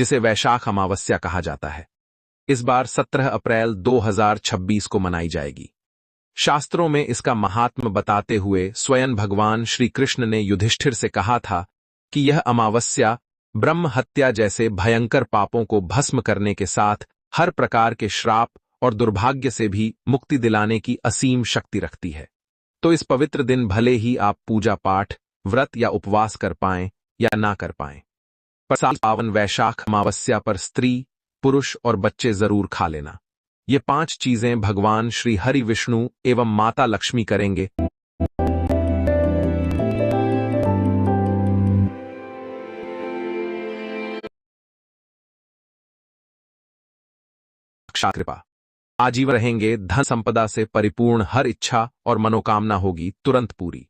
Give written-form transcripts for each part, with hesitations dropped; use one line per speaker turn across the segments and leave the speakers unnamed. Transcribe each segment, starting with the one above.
जिसे वैशाख अमावस्या कहा जाता है। इस बार 17 अप्रैल 2026 को मनाई जाएगी। शास्त्रों में इसका महात्म्य बताते हुए स्वयं भगवान श्री कृष्ण ने युधिष्ठिर से कहा था कि यह अमावस्या ब्रह्म हत्या जैसे भयंकर पापों को भस्म करने के साथ हर प्रकार के श्राप और दुर्भाग्य से भी मुक्ति दिलाने की असीम शक्ति रखती है। तो इस पवित्र दिन भले ही आप पूजा पाठ, व्रत या उपवास कर पाएं या ना कर पाएं, पर साल पावन वैशाख अमावस्या पर स्त्री, पुरुष और बच्चे जरूर खा लेना। ये 5 चीजें भगवान श्री हरि विष्णु एवं माता लक्ष्मी करेंगे। कृपा आजीवन रहेंगे, धन संपदा से परिपूर्ण हर इच्छा और मनोकामना होगी तुरंत पूरी।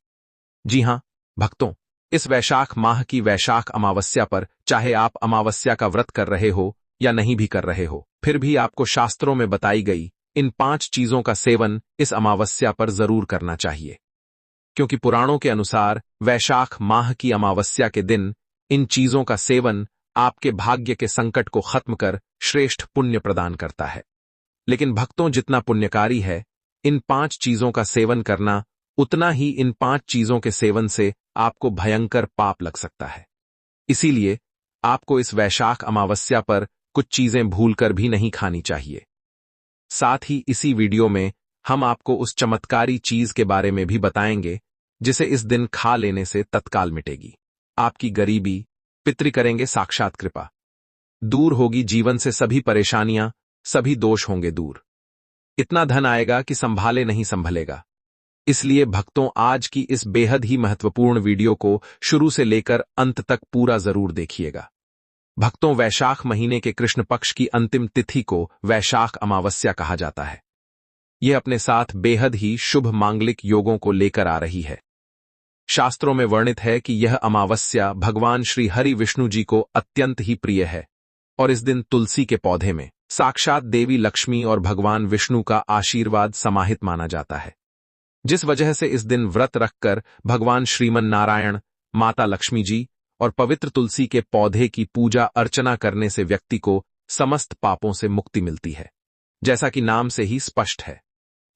जी हां भक्तों, इस वैशाख माह की वैशाख अमावस्या पर चाहे आप अमावस्या का व्रत कर रहे हो या नहीं भी कर रहे हो, फिर भी आपको शास्त्रों में बताई गई इन 5 चीजों का सेवन इस अमावस्या पर जरूर करना चाहिए, क्योंकि पुराणों के अनुसार वैशाख माह की अमावस्या के दिन इन चीजों का सेवन आपके भाग्य के संकट को खत्म कर श्रेष्ठ पुण्य प्रदान करता है। लेकिन भक्तों, जितना पुण्यकारी है इन 5 चीजों का सेवन करना, उतना ही इन 5 चीजों के सेवन से आपको भयंकर पाप लग सकता है। इसीलिए आपको इस वैशाख अमावस्या पर कुछ चीजें भूलकर भी नहीं खानी चाहिए। साथ ही इसी वीडियो में हम आपको उस चमत्कारी चीज के बारे में भी बताएंगे जिसे इस दिन खा लेने से तत्काल मिटेगी आपकी गरीबी, पितृ करेंगे साक्षात कृपा, दूर होगी जीवन से सभी परेशानियां, सभी दोष होंगे दूर, इतना धन आएगा कि संभाले नहीं संभलेगा। इसलिए भक्तों, आज की इस बेहद ही महत्वपूर्ण वीडियो को शुरू से लेकर अंत तक पूरा जरूर देखिएगा। भक्तों, वैशाख महीने के कृष्ण पक्ष की अंतिम तिथि को वैशाख अमावस्या कहा जाता है। यह अपने साथ बेहद ही शुभ मांगलिक योगों को लेकर आ रही है। शास्त्रों में वर्णित है कि यह अमावस्या भगवान श्री हरि विष्णु जी को अत्यंत ही प्रिय है और इस दिन तुलसी के पौधे में साक्षात देवी लक्ष्मी और भगवान विष्णु का आशीर्वाद समाहित माना जाता है, जिस वजह से इस दिन व्रत रखकर भगवान श्रीमन नारायण, माता लक्ष्मी जी और पवित्र तुलसी के पौधे की पूजा अर्चना करने से व्यक्ति को समस्त पापों से मुक्ति मिलती है, जैसा कि नाम से ही स्पष्ट है।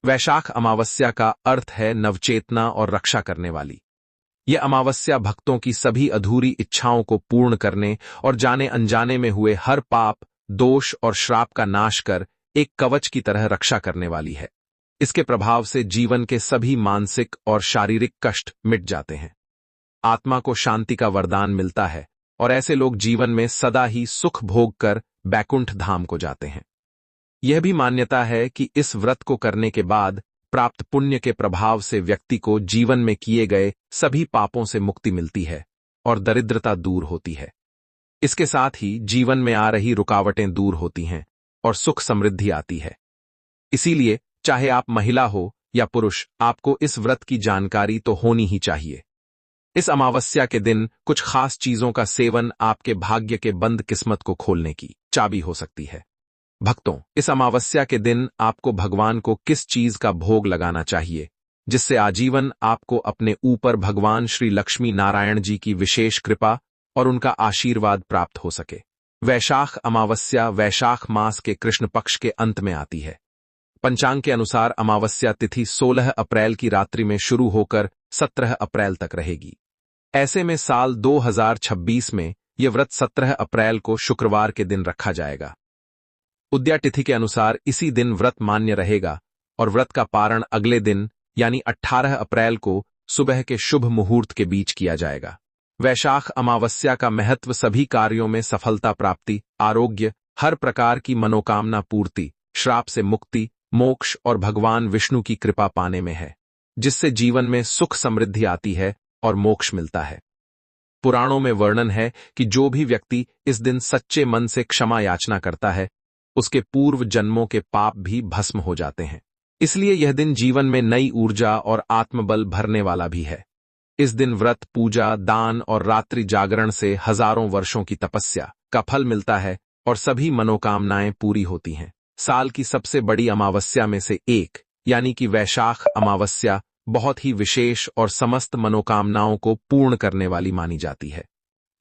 वैशाख अमावस्या का अर्थ है नवचेतना और रक्षा करने वाली। यह अमावस्या भक्तों की सभी अधूरी इच्छाओं को पूर्ण करने और जाने अनजाने में हुए हर पाप, दोष और श्राप का नाश कर एक कवच की तरह रक्षा करने वाली है। इसके प्रभाव से जीवन के सभी मानसिक और शारीरिक कष्ट मिट जाते हैं, आत्मा को शांति का वरदान मिलता है और ऐसे लोग जीवन में सदा ही सुख भोग कर बैकुंठ धाम को जाते हैं। यह भी मान्यता है कि इस व्रत को करने के बाद प्राप्त पुण्य के प्रभाव से व्यक्ति को जीवन में किए गए सभी पापों से मुक्ति मिलती है और दरिद्रता दूर होती है। इसके साथ ही जीवन में आ रही रुकावटें दूर होती हैं और सुख समृद्धि आती है। इसीलिए चाहे आप महिला हो या पुरुष, आपको इस व्रत की जानकारी तो होनी ही चाहिए। इस अमावस्या के दिन कुछ खास चीजों का सेवन आपके भाग्य के बंद किस्मत को खोलने की चाबी हो सकती है। भक्तों, इस अमावस्या के दिन आपको भगवान को किस चीज का भोग लगाना चाहिए जिससे आजीवन आपको अपने ऊपर भगवान श्री लक्ष्मी नारायण जी की विशेष कृपा और उनका आशीर्वाद प्राप्त हो सके। वैशाख अमावस्या वैशाख मास के कृष्ण पक्ष के अंत में आती है। पंचांग के अनुसार अमावस्या तिथि 16 अप्रैल की रात्रि में शुरू होकर 17 अप्रैल तक रहेगी। ऐसे में साल 2026 में यह व्रत 17 अप्रैल को शुक्रवार के दिन रखा जाएगा। उद्या तिथि के अनुसार इसी दिन व्रत मान्य रहेगा और व्रत का पारण अगले दिन यानी 18 अप्रैल को सुबह के शुभ मुहूर्त के बीच किया जाएगा। वैशाख अमावस्या का महत्व सभी कार्यों में सफलता प्राप्ति, आरोग्य, हर प्रकार की मनोकामना पूर्ति, श्राप से मुक्ति, मोक्ष और भगवान विष्णु की कृपा पाने में है, जिससे जीवन में सुख समृद्धि आती है और मोक्ष मिलता है। पुराणों में वर्णन है कि जो भी व्यक्ति इस दिन सच्चे मन से क्षमा याचना करता है, उसके पूर्व जन्मों के पाप भी भस्म हो जाते हैं। इसलिए यह दिन जीवन में नई ऊर्जा और आत्मबल भरने वाला भी है। इस दिन व्रत, पूजा, दान और रात्रि जागरण से हजारों वर्षों की तपस्या का फल मिलता है और सभी मनोकामनाएं पूरी होती हैं। साल की सबसे बड़ी अमावस्या में से एक यानी कि वैशाख अमावस्या बहुत ही विशेष और समस्त मनोकामनाओं को पूर्ण करने वाली मानी जाती है,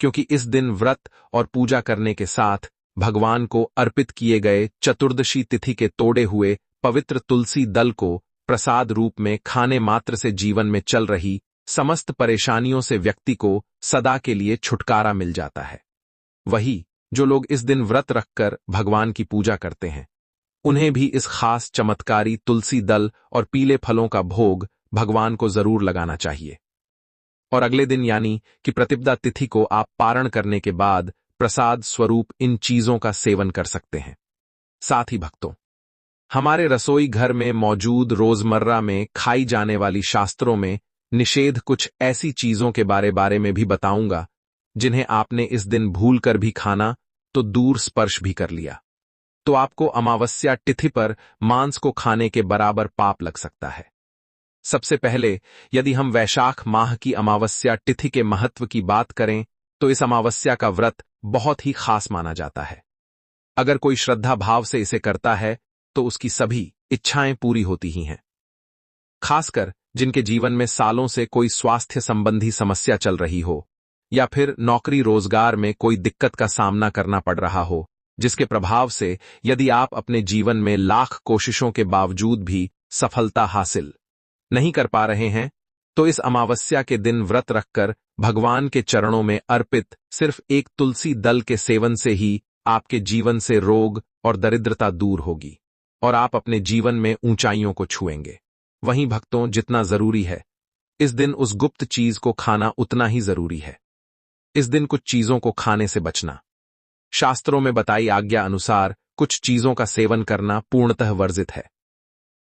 क्योंकि इस दिन व्रत और पूजा करने के साथ भगवान को अर्पित किए गए चतुर्दशी तिथि के तोड़े हुए पवित्र तुलसी दल को प्रसाद रूप में खाने मात्र से जीवन में चल रही समस्त परेशानियों से व्यक्ति को सदा के लिए छुटकारा मिल जाता है। वही जो लोग इस दिन व्रत रखकर भगवान की पूजा करते हैं, उन्हें भी इस खास चमत्कारी तुलसी दल और पीले फलों का भोग भगवान को जरूर लगाना चाहिए। और अगले दिन यानी कि प्रतिपदा तिथि को आप पारण करने के बाद प्रसाद स्वरूप इन चीजों का सेवन कर सकते हैं। साथ ही भक्तों, हमारे रसोई घर में मौजूद रोजमर्रा में खाई जाने वाली शास्त्रों में निषेध कुछ ऐसी चीजों के बारे में भी बताऊंगा जिन्हें आपने इस दिन भूलकर भी खाना तो दूर स्पर्श भी कर लिया, तो आपको अमावस्या तिथि पर मांस को खाने के बराबर पाप लग सकता है। सबसे पहले यदि हम वैशाख माह की अमावस्या तिथि के महत्व की बात करें तो इस अमावस्या का व्रत बहुत ही खास माना जाता है। अगर कोई श्रद्धा भाव से इसे करता है तो उसकी सभी इच्छाएं पूरी होती ही हैं। खासकर जिनके जीवन में सालों से कोई स्वास्थ्य संबंधी समस्या चल रही हो या फिर नौकरी रोजगार में कोई दिक्कत का सामना करना पड़ रहा हो, जिसके प्रभाव से यदि आप अपने जीवन में लाख कोशिशों के बावजूद भी सफलता हासिल नहीं कर पा रहे हैं, तो इस अमावस्या के दिन व्रत रखकर भगवान के चरणों में अर्पित सिर्फ एक तुलसी दल के सेवन से ही आपके जीवन से रोग और दरिद्रता दूर होगी और आप अपने जीवन में ऊंचाइयों को छुएंगे। वहीं भक्तों, जितना जरूरी है इस दिन उस गुप्त चीज को खाना उतना ही जरूरी है। इस दिन कुछ चीजों को खाने से बचना। शास्त्रों में बताई आज्ञा अनुसार कुछ चीजों का सेवन करना पूर्णतः वर्जित है।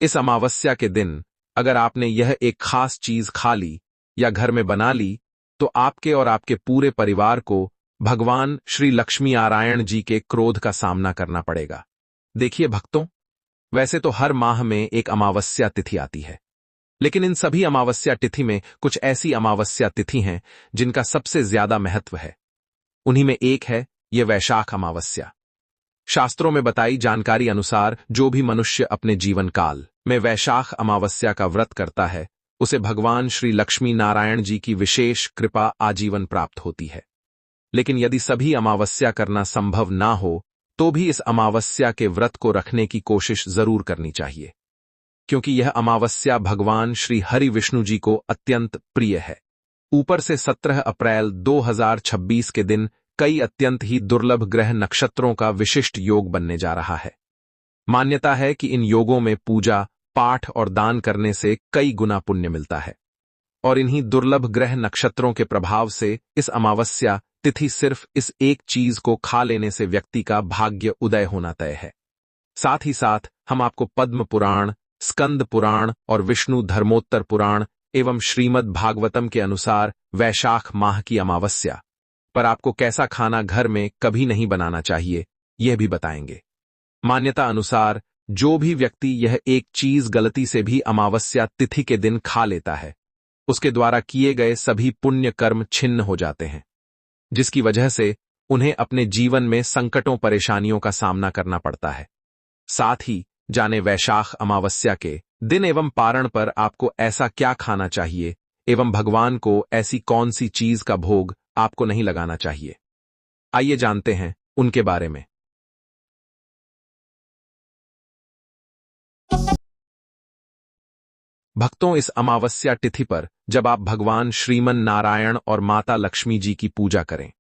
इस अमावस्या के दिन अगर आपने यह एक खास चीज खा ली या घर में बना ली तो आपके और आपके पूरे परिवार को भगवान श्री लक्ष्मी नारायण जी के क्रोध का सामना करना पड़ेगा। देखिए भक्तों, वैसे तो हर माह में एक अमावस्या तिथि आती है, लेकिन इन सभी अमावस्या तिथि में कुछ ऐसी अमावस्या तिथि हैं जिनका सबसे ज्यादा महत्व है। उन्हीं में एक है यह वैशाख अमावस्या। शास्त्रों में बताई जानकारी अनुसार जो भी मनुष्य अपने जीवन काल में वैशाख अमावस्या का व्रत करता है, उसे भगवान श्री लक्ष्मी नारायण जी की विशेष कृपा आजीवन प्राप्त होती है। लेकिन यदि सभी अमावस्या करना संभव ना हो तो भी इस अमावस्या के व्रत को रखने की कोशिश जरूर करनी चाहिए, क्योंकि यह अमावस्या भगवान श्री हरि विष्णु जी को अत्यंत प्रिय है। ऊपर से 17 अप्रैल 2026 के दिन कई अत्यंत ही दुर्लभ ग्रह नक्षत्रों का विशिष्ट योग बनने जा रहा है। मान्यता है कि इन योगों में पूजा पाठ और दान करने से कई गुना पुण्य मिलता है और इन्हीं दुर्लभ ग्रह नक्षत्रों के प्रभाव से इस अमावस्या तिथि सिर्फ इस एक चीज को खा लेने से व्यक्ति का भाग्य उदय होना तय है। साथ ही साथ हम आपको पद्म पुराण, स्कंद पुराण और विष्णु धर्मोत्तर पुराण एवं श्रीमद् भागवतम के अनुसार वैशाख माह की अमावस्या पर आपको कैसा खाना घर में कभी नहीं बनाना चाहिए, यह भी बताएंगे। मान्यता अनुसार जो भी व्यक्ति यह एक चीज गलती से भी अमावस्या तिथि के दिन खा लेता है, उसके द्वारा किए गए सभी पुण्य कर्म छिन्न हो जाते हैं, जिसकी वजह से उन्हें अपने जीवन में संकटों परेशानियों का सामना करना पड़ता है। साथ ही जाने वैशाख अमावस्या के दिन एवं पारण पर आपको ऐसा क्या खाना चाहिए एवं भगवान को ऐसी कौन सी चीज का भोग आपको नहीं लगाना चाहिए। आइए जानते हैं उनके बारे में। भक्तों, इस अमावस्या तिथि पर जब आप भगवान श्रीमन नारायण और माता लक्ष्मी जी की पूजा करें,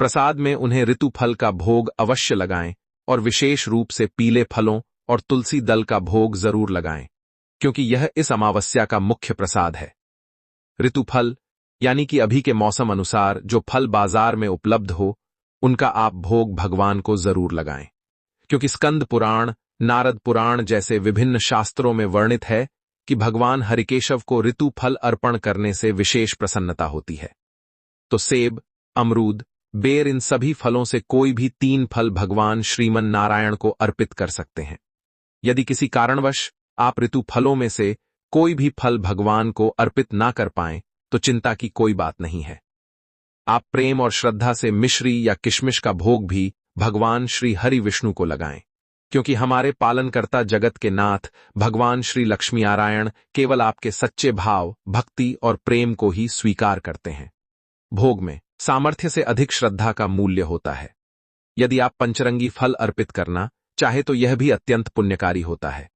प्रसाद में उन्हें ऋतु फल का भोग अवश्य लगाएं और विशेष रूप से पीले फलों और तुलसी दल का भोग जरूर लगाएं, क्योंकि यह इस अमावस्या का मुख्य प्रसाद है। ऋतु फल यानी कि अभी के मौसम अनुसार जो फल बाजार में उपलब्ध हो, उनका आप भोग भगवान को जरूर लगाएं, क्योंकि स्कंद पुराण, नारद पुराण जैसे विभिन्न शास्त्रों में वर्णित है कि भगवान हरिकेशव को ऋतु फल अर्पण करने से विशेष प्रसन्नता होती है। तो सेब, अमरूद, बेर इन सभी फलों से कोई भी 3 फल भगवान श्रीमन नारायण को अर्पित कर सकते हैं। यदि किसी कारणवश आप ऋतु फलों में से कोई भी फल भगवान को अर्पित ना कर पाएं तो चिंता की कोई बात नहीं है। आप प्रेम और श्रद्धा से मिश्री या किशमिश का भोग भी भगवान श्री हरि विष्णु को लगाएं, क्योंकि हमारे पालनकर्ता जगत के नाथ भगवान श्री लक्ष्मी नारायण केवल आपके सच्चे भाव, भक्ति और प्रेम को ही स्वीकार करते हैं। भोग में सामर्थ्य से अधिक श्रद्धा का मूल्य होता है। यदि आप पंचरंगी फल अर्पित करना चाहे तो यह भी अत्यंत पुण्यकारी होता है,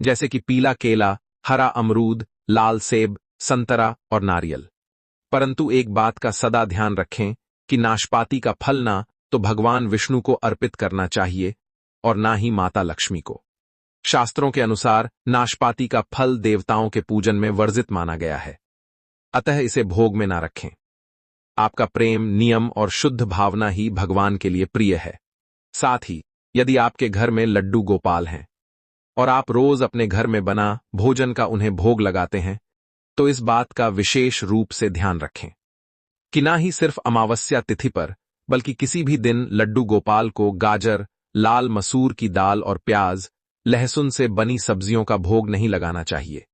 जैसे कि पीला केला, हरा अमरूद, लाल सेब, संतरा और नारियल। परंतु एक बात का सदा ध्यान रखें कि नाशपाती का फल ना तो भगवान विष्णु को अर्पित करना चाहिए और ना ही माता लक्ष्मी को। शास्त्रों के अनुसार नाशपाती का फल देवताओं के पूजन में वर्जित माना गया है, अतः इसे भोग में ना रखें। आपका प्रेम, नियम और शुद्ध भावना ही भगवान के लिए प्रिय है। साथ ही यदि आपके घर में लड्डू गोपाल हैं और आप रोज अपने घर में बना भोजन का उन्हें भोग लगाते हैं, तो इस बात का विशेष रूप से ध्यान रखें कि ना ही सिर्फ अमावस्या तिथि पर बल्कि किसी भी दिन लड्डू गोपाल को गाजर, लाल मसूर की दाल और प्याज, लहसुन से बनी सब्जियों का भोग नहीं लगाना चाहिए।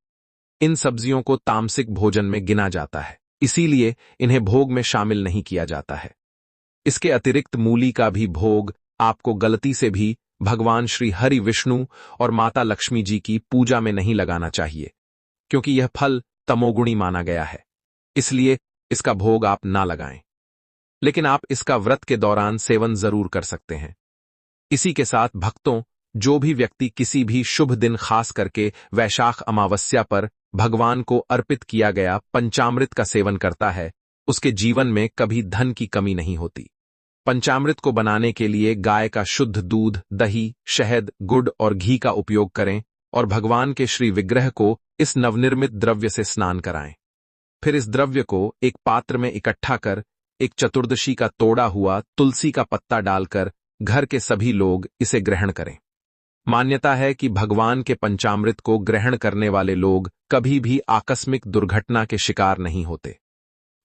इन सब्जियों को तामसिक भोजन में गिना जाता है, इसीलिए इन्हें भोग में शामिल नहीं किया जाता है। इसके अतिरिक्त मूली का भी भोग आपको गलती से भी भगवान श्री हरि विष्णु और माता लक्ष्मी जी की पूजा में नहीं लगाना चाहिए, क्योंकि यह फल तमोगुणी माना गया है, इसलिए इसका भोग आप ना लगाएं। लेकिन आप इसका व्रत के दौरान सेवन जरूर कर सकते हैं। इसी के साथ भक्तों, जो भी व्यक्ति किसी भी शुभ दिन खास करके वैशाख अमावस्या पर भगवान को अर्पित किया गया पंचामृत का सेवन करता है, उसके जीवन में कभी धन की कमी नहीं होती। पंचामृत को बनाने के लिए गाय का शुद्ध दूध, दही, शहद, गुड़ और घी का उपयोग करें और भगवान के श्री विग्रह को इस नवनिर्मित द्रव्य से स्नान कराएं। फिर इस द्रव्य को एक पात्र में इकट्ठा कर एक चतुर्दशी का तोड़ा हुआ तुलसी का पत्ता डालकर घर के सभी लोग इसे ग्रहण करें। मान्यता है कि भगवान के पंचामृत को ग्रहण करने वाले लोग कभी भी आकस्मिक दुर्घटना के शिकार नहीं होते,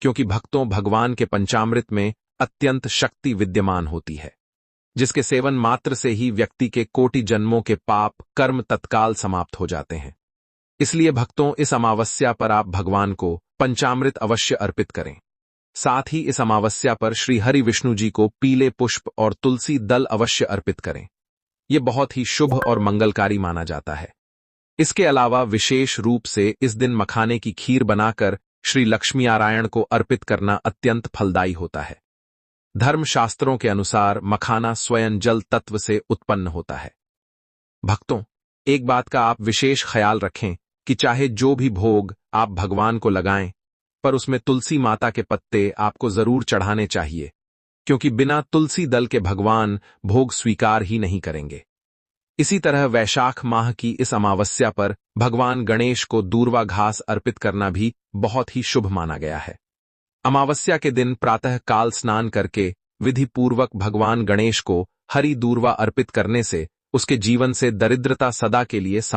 क्योंकि भक्तों, भगवान के पंचामृत में अत्यंत शक्ति विद्यमान होती है, जिसके सेवन मात्र से ही व्यक्ति के कोटि जन्मों के पाप कर्म तत्काल समाप्त हो जाते हैं। इसलिए भक्तों, इस अमावस्या पर आप भगवान को पंचामृत अवश्य अर्पित करें। साथ ही इस अमावस्या पर श्री हरि विष्णु जी को पीले पुष्प और तुलसी दल अवश्य अर्पित करें। यह बहुत ही शुभ और मंगलकारी माना जाता है। इसके अलावा विशेष रूप से इस दिन मखाने की खीर बनाकर श्री लक्ष्मी नारायण को अर्पित करना अत्यंत फलदायी होता है। धर्मशास्त्रों के अनुसार मखाना स्वयं जल तत्व से उत्पन्न होता है। भक्तों, एक बात का आप विशेष ख्याल रखें कि चाहे जो भी भोग आप भगवान को लगाएं, पर उसमें तुलसी माता के पत्ते आपको जरूर चढ़ाने चाहिए, क्योंकि बिना तुलसी दल के भगवान भोग स्वीकार ही नहीं करेंगे। इसी तरह वैशाख माह की इस अमावस्या पर भगवान गणेश को दूर्वा घास अर्पित करना भी बहुत ही शुभ माना गया है। अमावस्या के दिन प्रातः काल स्नान करके विधि पूर्वक भगवान गणेश को हरी दूर्वा अर्पित करने से उसके जीवन से दरिद्रता सदा के लिए